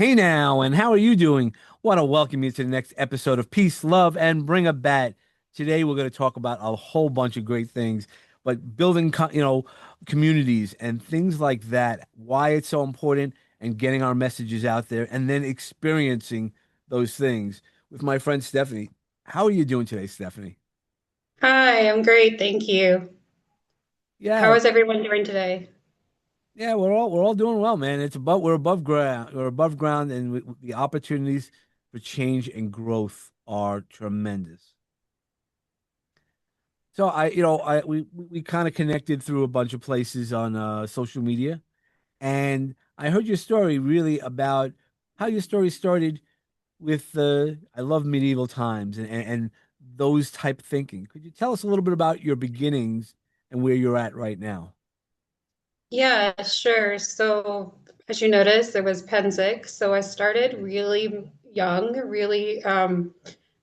Hey now, and how are you doing? Want to welcome you to the next episode of Peace, Love, and Bring a Bat. Today we're going to talk about a whole bunch of great things, but building, communities and things like that, why it's so important, and getting our messages out there, and then experiencing those things with my friend Stephanie. How are you doing today, Stephanie? Hi, I'm great, thank you. How Yeah, is everyone doing today? yeah, we're all doing well, man. It's above we're above ground, and the opportunities for change and growth are tremendous. So we kind of connected through a bunch of places on social media, and I heard your story really about how your story started with I love medieval times and those type thinking. Could you tell us a little bit about your beginnings and where you're at right now? Yeah, sure. So, as you noticed, there was Pennsic. So I started really young, really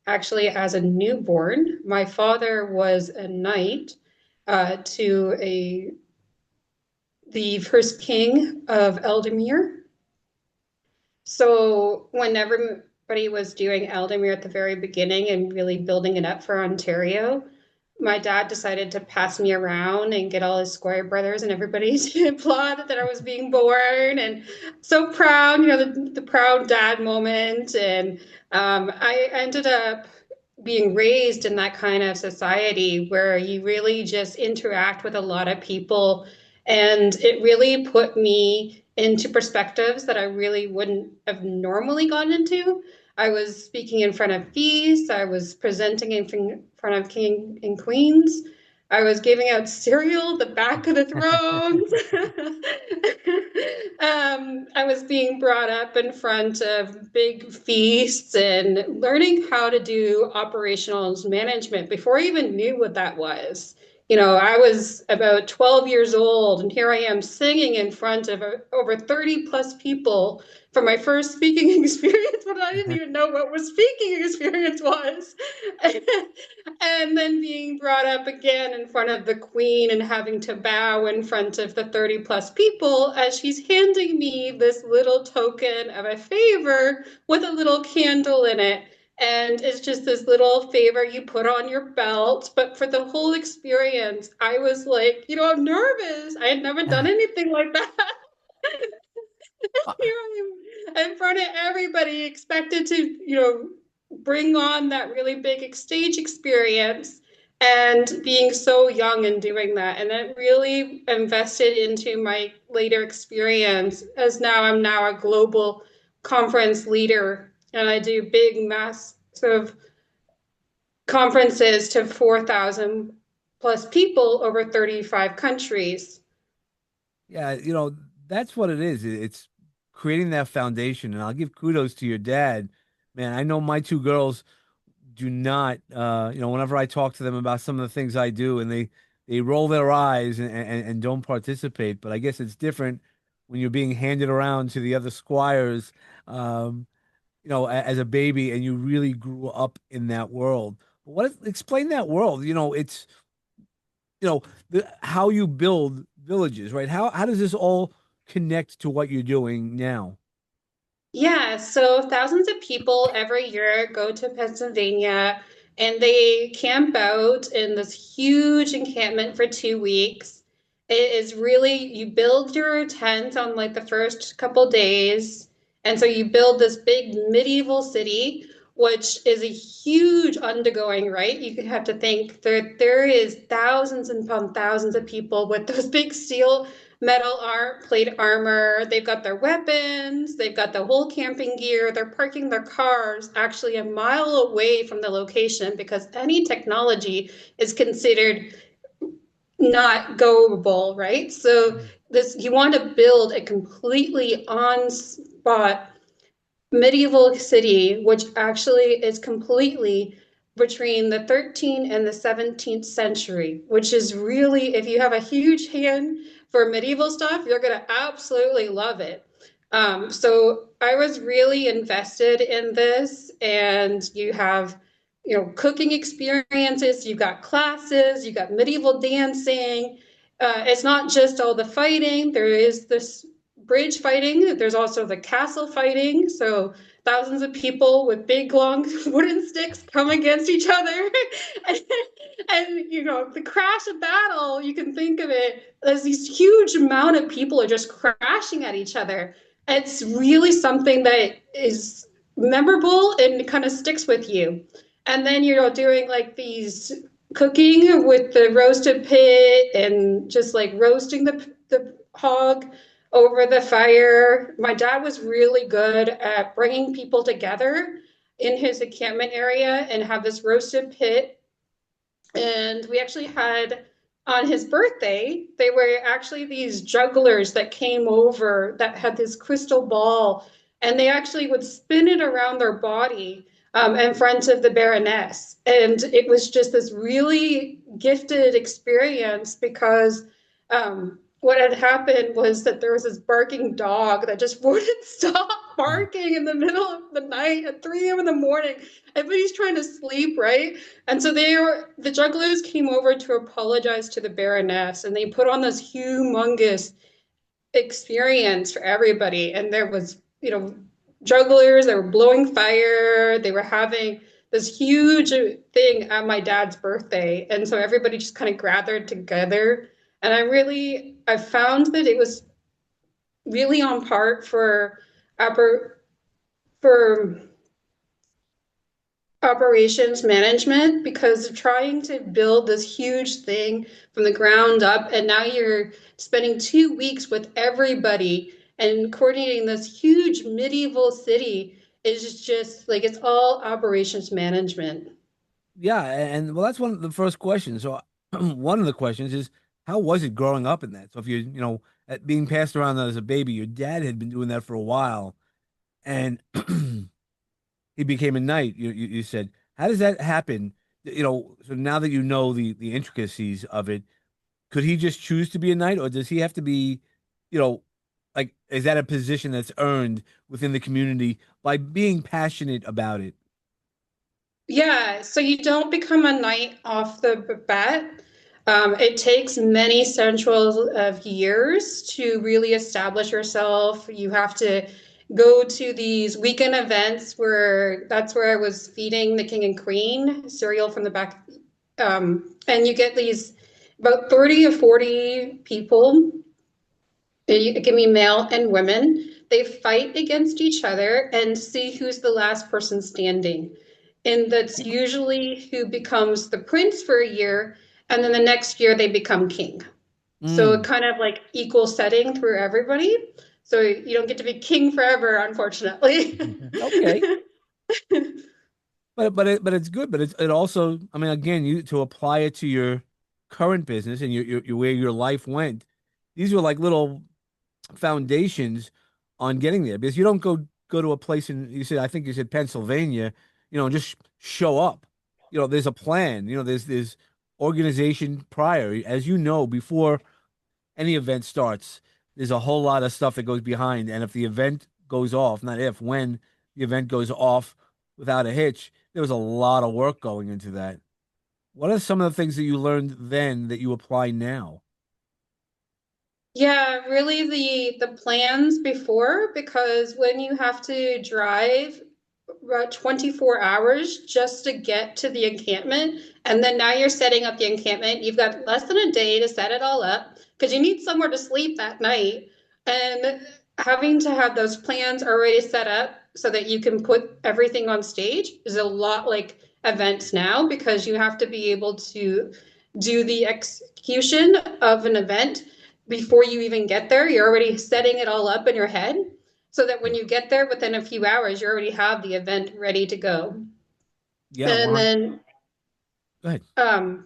actually as a newborn. My father was a knight to the first king of Eldemir. So when everybody was doing Eldemir at the very beginning and really building it up for Ontario, my dad decided to pass me around and get all his squire brothers and everybody to applaud that I was being born and so proud, the proud dad moment. And I ended up being raised in that kind of society where you really just interact with a lot of people. And it really put me into perspectives that I really wouldn't have normally gone into. I was speaking in front of feasts. I was presenting in front of king and queens. I was giving out cereal, the back of the thrones. I was being brought up in front of big feasts and learning how to do operational management before I even knew what that was. I was about 12 years old, and here I am singing in front of over 30 plus people for my first speaking experience, but I didn't even know what was speaking experience was. And then being brought up again in front of the queen and having to bow in front of the 30 plus people as she's handing me this little token of a favor with a little candle in it. And it's just this little favor you put on your belt. But for the whole experience, I was like, I'm nervous. I had never done anything like that. Here I am in front of everybody, expected to, bring on that really big stage experience and being so young and doing that. And that really invested into my later experience as I'm now a global conference leader and I do big, massive conferences to 4,000 plus people over 35 countries. Yeah, that's what it is. It's creating that foundation, and I'll give kudos to your dad. Man, I know my two girls do not whenever I talk to them about some of the things I do and they roll their eyes and don't participate, but I guess it's different when you're being handed around to the other squires um as a baby and you really grew up in that world. But explain that world. It's how you build villages, right? How does this all connect to what you're doing now? Yeah, so thousands of people every year go to Pennsylvania and they camp out in this huge encampment for 2 weeks. It is really, you build your tent on like the first couple days. And so you build this big medieval city, which is a huge undergoing, right? You could have to think there is thousands and upon thousands of people with those big steel metal plate armor. They've got their weapons, they've got the whole camping gear. They're parking their cars actually a mile away from the location because any technology is considered not goable, right? So this you want to build a completely on spot medieval city, which actually is completely between the 13th and the 17th century, which is really, if you have a huge hand for medieval stuff, you're going to absolutely love it. So I was really invested in this, and you have, cooking experiences, you've got classes, you've got medieval dancing. It's not just all the fighting. There is this bridge fighting. There's also the castle fighting. So thousands of people with big long wooden sticks come against each other. and, the crash of battle, you can think of it as these huge amount of people are just crashing at each other. It's really something that is memorable and kind of sticks with you. And then you're doing like these cooking with the roasted pit and just like roasting the hog over the fire. My dad was really good at bringing people together in his encampment area and have this roasted pit. And we actually had on his birthday, they were actually these jugglers that came over that had this crystal ball, and they actually would spin it around their body in front of the Baroness. And it was just this really gifted experience because what had happened was that there was this barking dog that just wouldn't stop barking in the middle of the night at 3 a.m. in the morning. Everybody's trying to sleep, right? And so the jugglers came over to apologize to the Baroness, and they put on this humongous experience for everybody. And there was, jugglers that were blowing fire. They were having this huge thing at my dad's birthday. And so everybody just kind of gathered together. And I found that it was really on part for operations management because they're trying to build this huge thing from the ground up. And now you're spending 2 weeks with everybody and coordinating this huge medieval city is just like it's all operations management. Yeah, and well, that's one of the first questions. So, one of the questions is, how was it growing up in that? So, if being passed around as a baby, your dad had been doing that for a while, and he became a knight. You said, how does that happen? So now that you know the intricacies of it, could he just choose to be a knight, or does he have to be, you know, like, is that a position that's earned within the community by being passionate about it? Yeah, so you don't become a knight off the bat. It takes many centuries of years to really establish yourself. You have to go to these weekend events where that's where I was feeding the king and queen cereal from the back. And you get these about 30 or 40 people. It can be male and women. They fight against each other and see who's the last person standing. And that's usually who becomes the prince for a year, and then the next year they become king. So it Mm, kind of like equal setting through everybody. So you don't get to be king forever, unfortunately. okay. But it's good. But it also, I mean, again, you to apply it to your current business and where your life went. These were like little foundations on getting there because you don't go to a place in you said I think you said Pennsylvania, just show up. There's a plan. There's organization prior, as you know, before any event starts. There's a whole lot of stuff that goes behind, and if the event goes off, not if, when the event goes off without a hitch, there was a lot of work going into that. What are some of the things that you learned then that you apply now? Yeah, really the plans before, because when you have to drive about 24 hours just to get to the encampment, and then now you're setting up the encampment, you've got less than a day to set it all up because you need somewhere to sleep that night. And having to have those plans already set up so that you can put everything on stage is a lot like events now because you have to be able to do the execution of an event before you even get there. You're already setting it all up in your head so that when you get there within a few hours, you already have the event ready to go. Yeah, And well, then go ahead. um,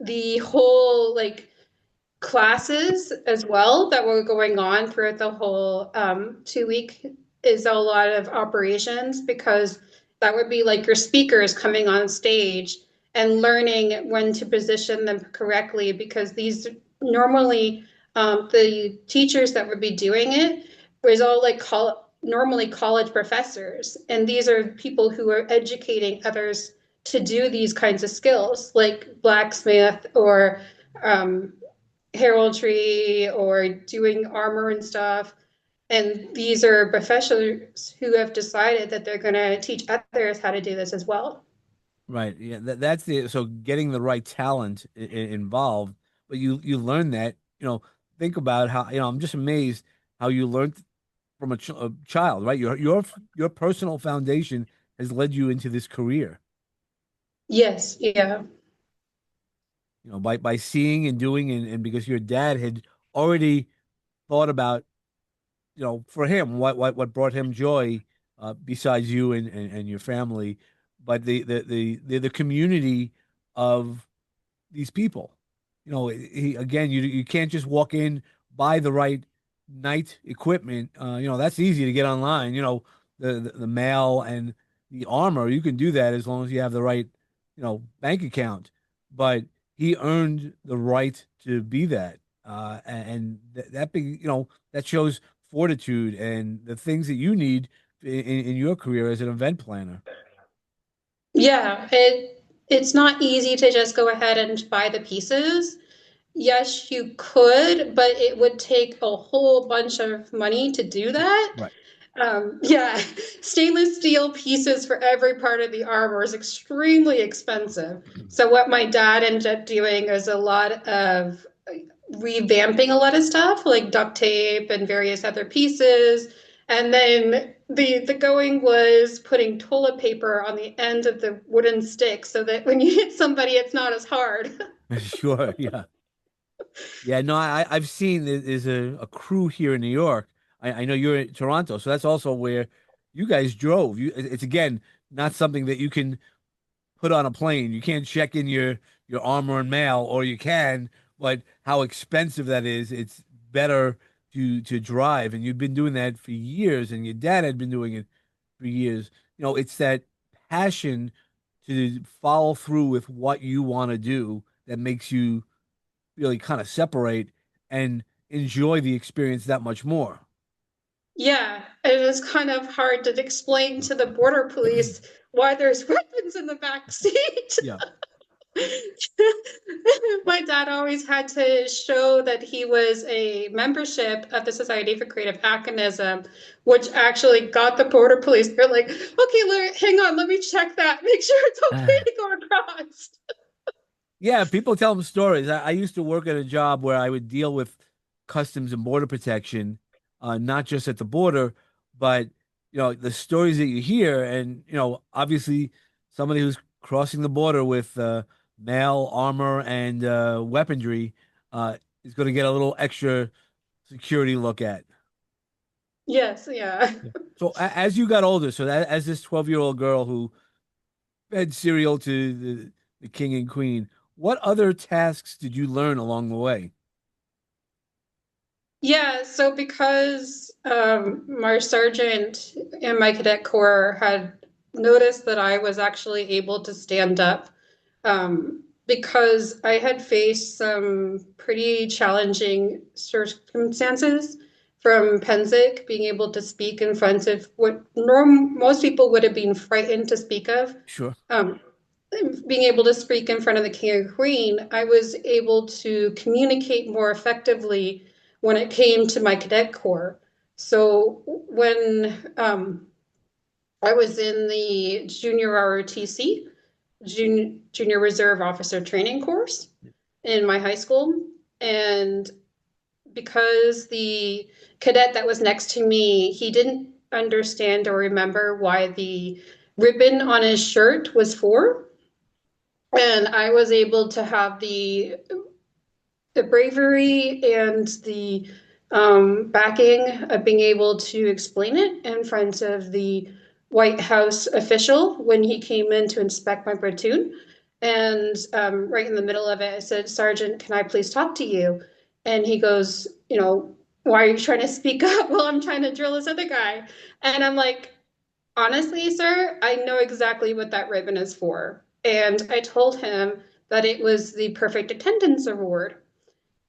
the whole like classes as well that were going on throughout the whole 2 week is a lot of operations because that would be like your speakers coming on stage and learning when to position them correctly because these normally the teachers that would be doing it was all like normally college professors and these are people who are educating others to do these kinds of skills like blacksmith or um, heraldry or doing armor and stuff. And these are professionals who have decided that they're going to teach others how to do this as well. Right. Yeah, that's the so getting the right talent involved. But you learn that, think about how, I'm just amazed how you learned from a child, right? Your personal foundation has led you into this career, Yes, yeah. by seeing and doing, and because your dad had already thought about, for him, what brought him joy, besides you and your family, but the community of these people. Again, you can't just walk in, buy the right night equipment. That's easy to get online. The mail and the armor, you can do that as long as you have the right, bank account. But he earned the right to be that, and that big, that shows fortitude and the things that you need in your career as an event planner. Yeah, it's not easy to just go ahead and buy the pieces. Yes, you could, but it would take a whole bunch of money to do that. Right. Yeah, stainless steel pieces for every part of the armor is extremely expensive. So what my dad ended up doing is a lot of revamping a lot of stuff like duct tape and various other pieces. And then the going was putting toilet paper on the end of the wooden stick so that when you hit somebody, it's not as hard. Sure. Yeah. Yeah, no, I've seen there's a crew here in New York. I know you're in Toronto, so that's also where you guys drove. It's again not something that you can put on a plane. You can't check in your armor and mail, or you can, but how expensive that is, it's better to drive. And you've been doing that for years, and your dad had been doing it for years. It's that passion to follow through with what you want to do that makes you really kind of separate and enjoy the experience that much more. Yeah, it is kind of hard to explain to the border police why there's weapons in the back seat. Yeah. My dad always had to show that he was a membership of the Society for Creative Activism, which actually got the border police. They're like, okay, hang on, let me check that, make sure it's okay to go across. Yeah, people tell them stories. I used to work at a job where I would deal with customs and border protection, not just at the border, but the stories that you hear, and obviously somebody who's crossing the border with mail, armor, and weaponry is going to get a little extra security look at. Yes, yeah. Yeah. So as you got older, so as this 12-year-old girl who fed cereal to the king and queen, what other tasks did you learn along the way? Yeah, so because my sergeant in my cadet corps had noticed that I was actually able to stand up, because I had faced some pretty challenging circumstances from Pennsic, being able to speak in front of what most people would have been frightened to speak of. Sure. Um, Being able to speak in front of the king and queen, I was able to communicate more effectively when it came to my cadet corps. So when I was in the junior ROTC, junior reserve officer training course in my high school, and because the cadet that was next to me, he didn't understand or remember why the ribbon on his shirt was for. And I was able to have the bravery and the backing of being able to explain it in front of the White House official when he came in to inspect my platoon. And right in the middle of it, I said, Sergeant, can I please talk to you? And he goes, why are you trying to speak up? Well, I'm trying to drill this other guy. And I'm like, honestly, sir, I know exactly what that ribbon is for. And I told him that it was the perfect attendance award.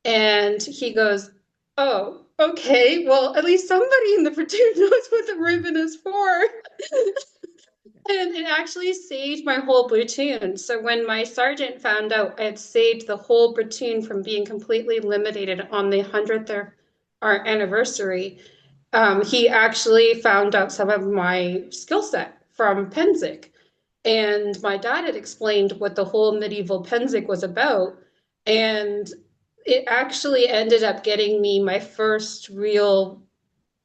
And he goes, oh, okay. Well, at least somebody in the platoon knows what the ribbon is for. And it actually saved my whole platoon. So when my sergeant found out I had saved the whole platoon from being completely eliminated on the 100th our anniversary, he actually found out some of my skill set from Pennsic. And my dad had explained what the whole medieval Pennsic was about. And it actually ended up getting me my first real,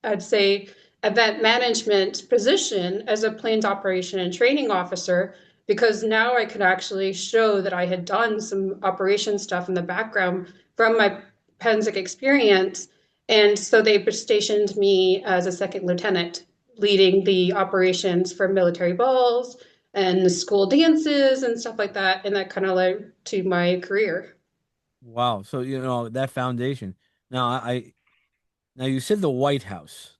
I'd say, event management position as a planes operation and training officer, because now I could actually show that I had done some operation stuff in the background from my Pennsic experience. And so they stationed me as a second lieutenant, leading the operations for military balls and school dances and stuff like that. And that kind of led to my career. Wow. So, that foundation. Now, now you said the White House.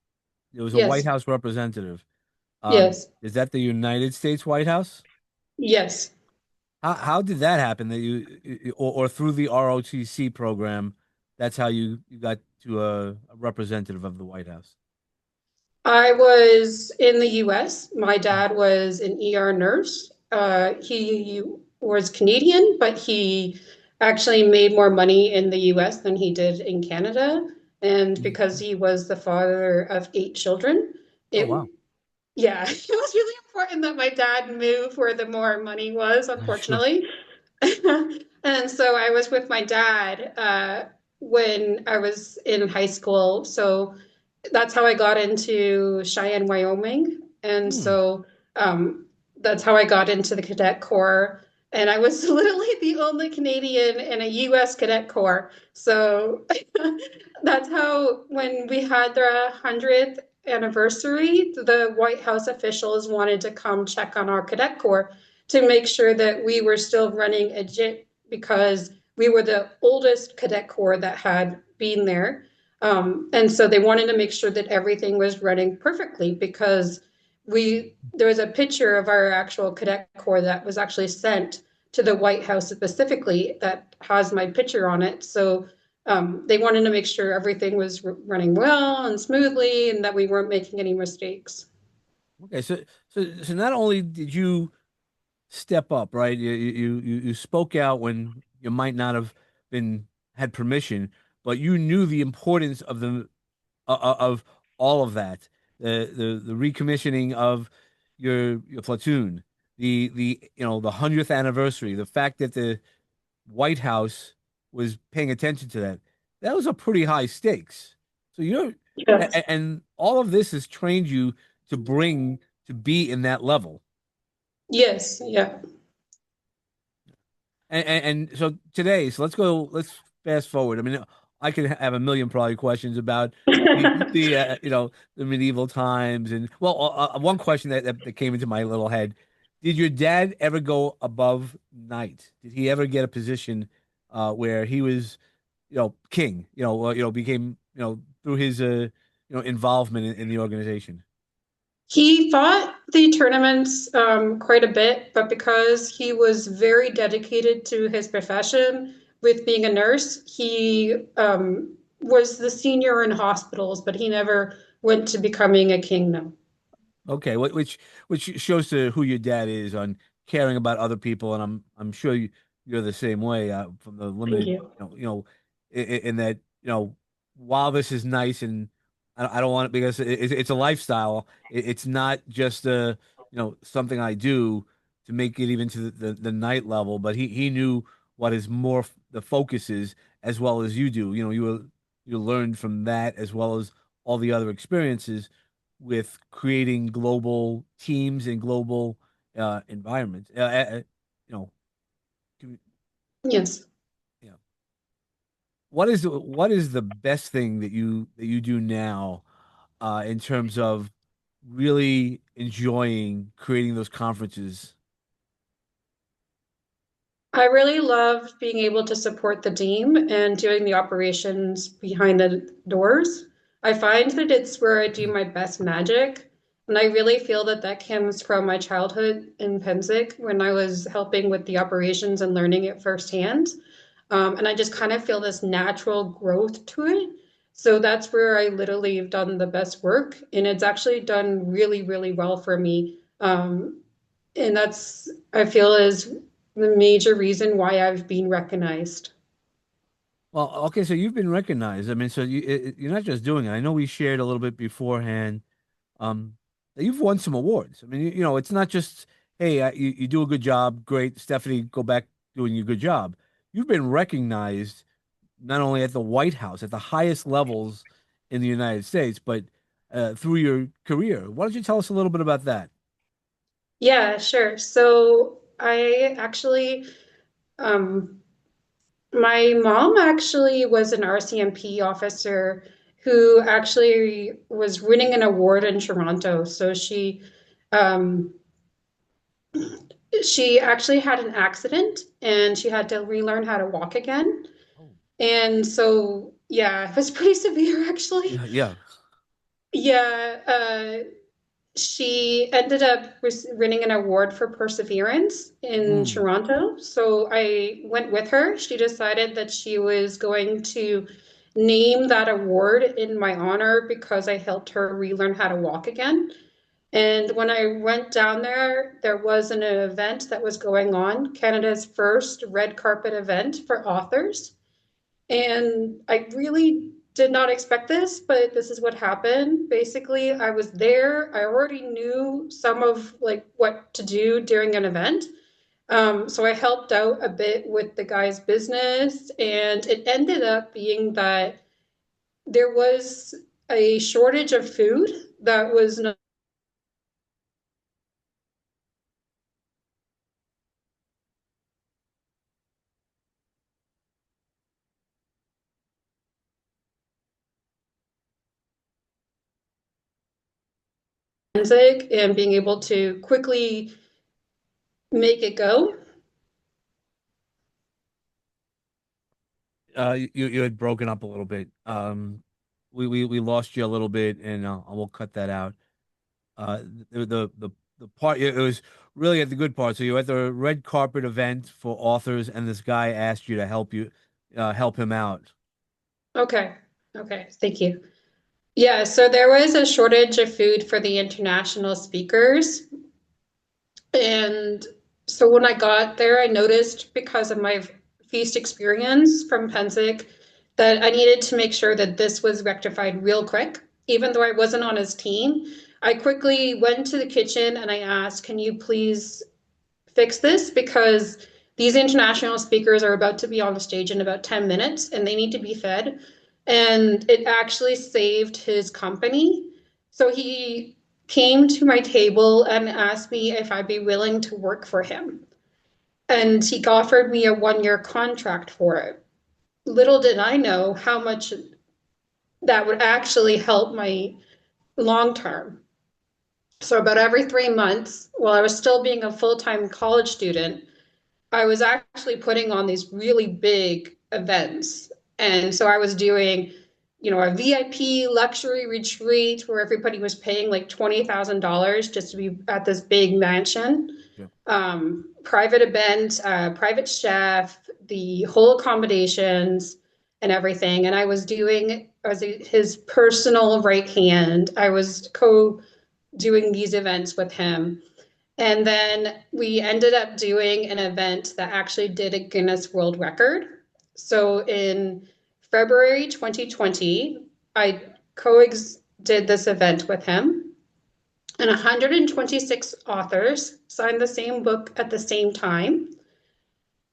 There was a White Yes, House representative. yes, Is that the United States White House? yes. How did that happen that or through the ROTC program, that's how you got to a representative of the White House? I was in the US. My dad was an ER nurse. He was Canadian, but he actually made more money in the US than he did in Canada. And because Mhm. he was the father of 8 children, Oh, it, wow. yeah, it was really important that my dad move where the more money was, Sure. unfortunately. And so I was with my dad when I was in high school. So that's how I got into Cheyenne, Wyoming. And Hmm. so um, that's how I got into the Cadet Corps. And I was literally the only Canadian in a US Cadet Corps. So that's how, when we had the 100th anniversary, the White House officials wanted to come check on our Cadet Corps to make sure that we were still running a JIT, because we were the oldest Cadet Corps that had been there. And so they wanted to make sure that everything was running perfectly, because there was a picture of our actual cadet corps that was actually sent to the White House specifically that has my picture on it. So they wanted to make sure everything was running well and smoothly and that we weren't making any mistakes. Okay, so not only did you step up, right? You spoke out when you might not have been had permission, but you knew the importance of of all of that, the recommissioning of your platoon, the 100th anniversary, the fact that the White House was paying attention to that. That was a pretty high stakes. So Yes. and all of this has trained you to be in that level. Yes. Yeah. And so today, so let's fast forward. I mean, I could have a million probably questions about the medieval times and well, one question that came into my little head: did your dad ever go above knight? Did he ever get a position where he was, king? Became through his involvement in the organization. He fought the tournaments quite a bit, but because he was very dedicated to his profession with being a nurse, he was the senior in hospitals, but he never went to becoming a king, no. Okay, which shows to who your dad is on caring about other people, and I'm sure you're the same way from the Thank limited, you. in that while this is nice and I don't want it because it's a lifestyle. It's not just something I do to make it even to the night level, but he knew what is more the focus is as well as you do. You learned from that as well as all the other experiences with creating global teams and global environments. You know, can- Yes. you know, what is the best thing that you do now in terms of really enjoying creating those conferences? I really love being able to support the team and doing the operations behind the doors. I find that it's where I do my best magic. And I really feel that that comes from my childhood in Pennsic when I was helping with the operations and learning it firsthand. And I just kind of feel this natural growth to it. So that's where I literally have done the best work. And it's actually done really, really well for me. And that's, I feel, is the major reason why I've been recognized. Well, okay, so you've been recognized. I mean, so you're not just doing it. I know we shared a little bit beforehand. Um, that you've won some awards. I mean, it's not just, hey, you do a good job, great, Stephanie, go back doing your good job. You've been recognized not only at the White House, at the highest levels in the United States, but through your career. Why don't you tell us a little bit about that? Yeah, sure. So I actually, um, my mom actually was an RCMP officer who actually was winning an award in Toronto. So um, she actually had an accident and she had to relearn how to walk again. Oh, And so, yeah, it was pretty severe actually. yeah, yeah. Yeah, she ended up winning an award for perseverance in Mm. Toronto. So I went with her. She decided that she was going to name that award in my honor because I helped her relearn how to walk again. And when I went down there, there was an event that was going on, Canada's first red carpet event for authors. And I really did not expect this, but this is what happened. Basically, I was there. I already knew some of like what to do during an event. So I helped out a bit with the guy's business, and it ended up being that there was a shortage of food that was not Pennsic and being able to quickly make it go. You had broken up a little bit. We lost you a little bit, and we'll cut that out. The part it was really at the good part. So you were at the red carpet event for authors, and this guy asked you to help him out. Okay. Okay. Thank you. Yeah, so there was a shortage of food for the international speakers. And so when I got there, I noticed because of my feast experience from Pennsic that I needed to make sure that this was rectified real quick. Even though I wasn't on his team, I quickly went to the kitchen and I asked, can you please fix this? Because these international speakers are about to be on the stage in about 10 minutes and they need to be fed. And it actually saved his company. So he came to my table and asked me if I'd be willing to work for him. And he offered me a 1 year contract for it. Little did I know how much that would actually help my long term. So, about every 3 months, while I was still being a full time college student, I was actually putting on these really big events. And so I was doing, a VIP luxury retreat where everybody was paying like $20,000 just to be at this big mansion. Yeah. Private event, private chef, the whole accommodations and everything. And I was doing as his personal right hand. I was co doing these events with him. And then we ended up doing an event that actually did a Guinness World Record. So in February 2020, I co did this event with him, and 126 authors signed the same book at the same time.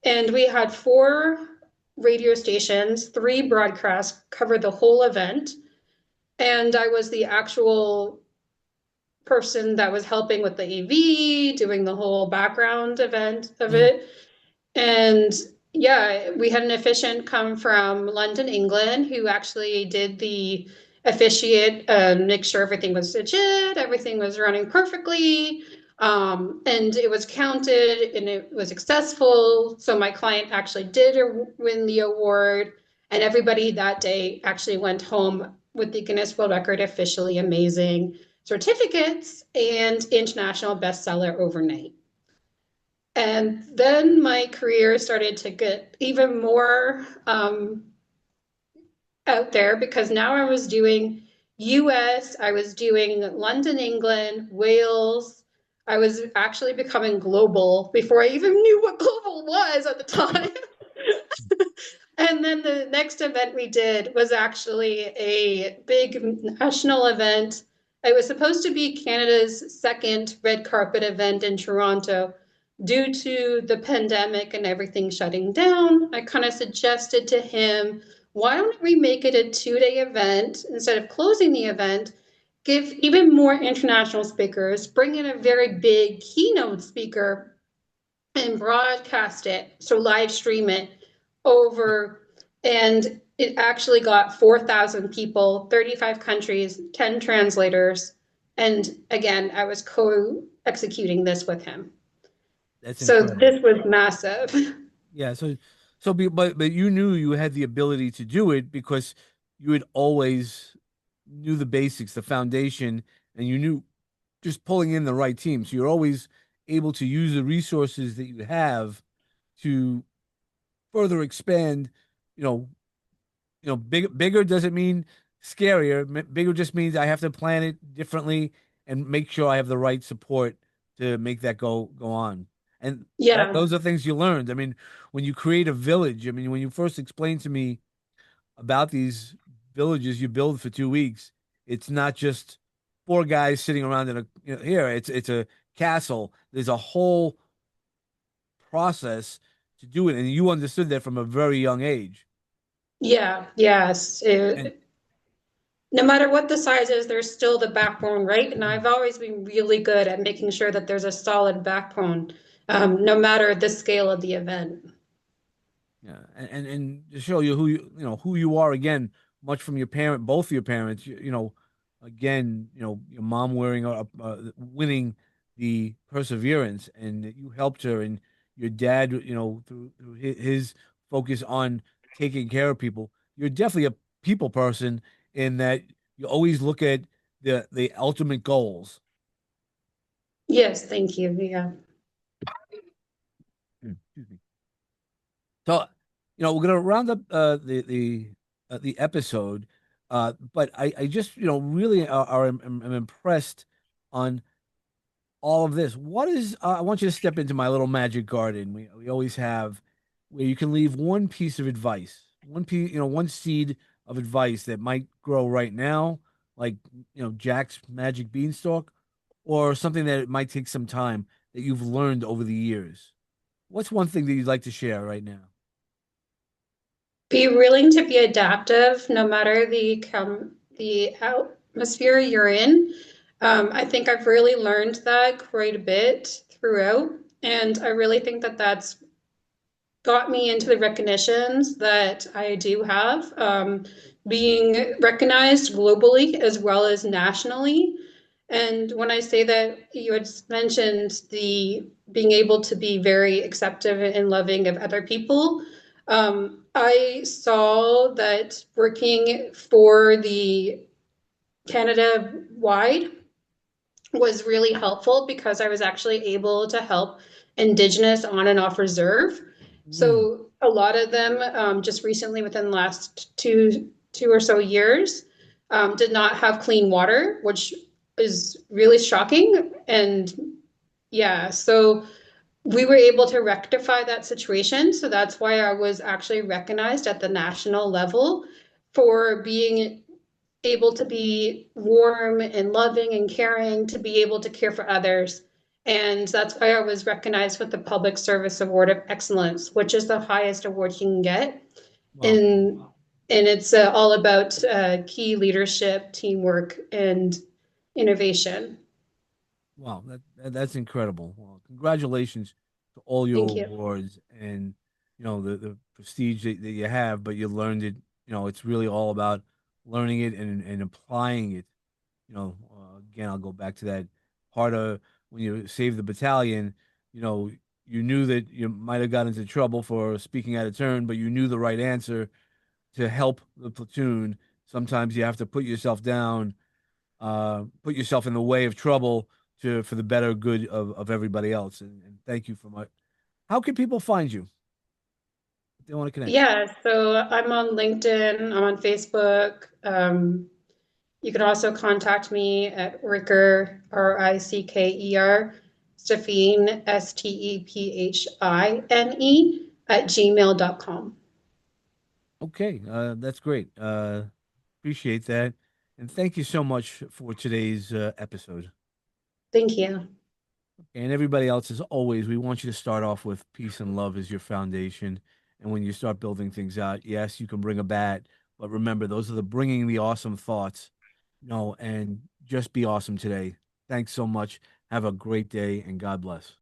And we had 4 radio stations, 3 broadcasts cover the whole event. And I was the actual person that was helping with the AV, doing the whole background event of Mhm. it. And yeah, we had an officiant come from London, England, who actually did the officiate, make sure everything was legit, everything was running perfectly. And it was counted and it was successful. So my client actually did win the award. And everybody that day actually went home with the Guinness World Record officially amazing certificates and international bestseller overnight. And then my career started to get even more out there because now I was doing US, I was doing London, England, Wales, I was actually becoming global before I even knew what global was at the time. And then the next event we did was actually a big national event. It was supposed to be Canada's second red carpet event in Toronto. Due to the pandemic and everything shutting down, I kind of suggested to him, why don't we make it a 2 day event instead of closing the event? Give even more international speakers, bring in a very big keynote speaker, and broadcast it, so live stream it over, and it actually got 4,000 people, 35 countries, 10 translators, and again, I was co-executing this with him. That's So incredible. this was massive. Yeah, but you knew you had the ability to do it because you had always knew the basics, the foundation, and you knew just pulling in the right team. So you're always able to use the resources that you have to further expand, you know, bigger doesn't mean scarier. Bigger just means I have to plan it differently and make sure I have the right support to make that go on. And Yeah. those are things you learned. I mean, when you create a village, I mean, when you first explained to me about these villages you build for 2 weeks, it's not just four guys sitting around in a here. It's a castle. There's a whole process to do it, and you understood that from a very young age. Yeah, yes. And No matter what the size is, there's still the backbone, right? And I've always been really good at making sure that there's a solid backbone, no matter the scale of the event. yeah, and to show you who you are again, much from your parent, both of your parents, again, your mom winning the perseverance, and that you helped her, and your dad, through his focus on taking care of people. You're definitely a people person in that you always look at the ultimate goals. Yes, thank you. Yeah. Excuse me. So, we're gonna round up the episode, but I just really am impressed on all of this. What is I want you to step into my little magic garden we always have, where you can leave one piece of advice, one seed of advice that might grow right now, like Jack's magic beanstalk, or something that it might take some time that you've learned over the years. What's one thing that you'd like to share right now? Be willing to be adaptive no matter the atmosphere you're in. I think I've really learned that quite a bit throughout, and I really think that that's got me into the recognitions that I do have, being recognized globally as well as nationally. And when I say that, you had mentioned the being able to be very accepting and loving of other people. I saw that working for the Canada wide was really helpful because I was actually able to help indigenous on and off reserve. Mm, So a lot of them, just recently within the last two or so years, did not have clean water, which is really shocking. And yeah, so we were able to rectify that situation. So that's why I was actually recognized at the national level for being able to be warm and loving and caring, to be able to care for others. And that's why I was recognized with the Public Service Award of Excellence, which is the highest award you can get. wow. And and it's all about key leadership, teamwork, and innovation. Wow, that's incredible. Well, congratulations to all your Thank you. awards and the prestige that you have, but you learned it. It's really all about learning it and applying it. Again, I'll go back to that part of when you saved the battalion, you know, you knew that you might have got into trouble for speaking out of turn, but you knew the right answer to help the platoon. Sometimes you have to put yourself down, put yourself in the way of trouble for the better good of everybody else. And thank you for my. How can people find you if they want to connect? Yeah, so I'm on LinkedIn, I'm on Facebook. You can also contact me at Ricker, Rickeer, Stephine, Stephine, at gmail.com. Okay, that's great. Appreciate that. And thank you so much for today's episode. Thank you. And everybody else, as always, we want you to start off with peace and love as your foundation. And when you start building things out, yes, you can bring a bat, but remember, those are the bringing the awesome thoughts. No, and just be awesome today. Thanks so much. Have a great day and God bless.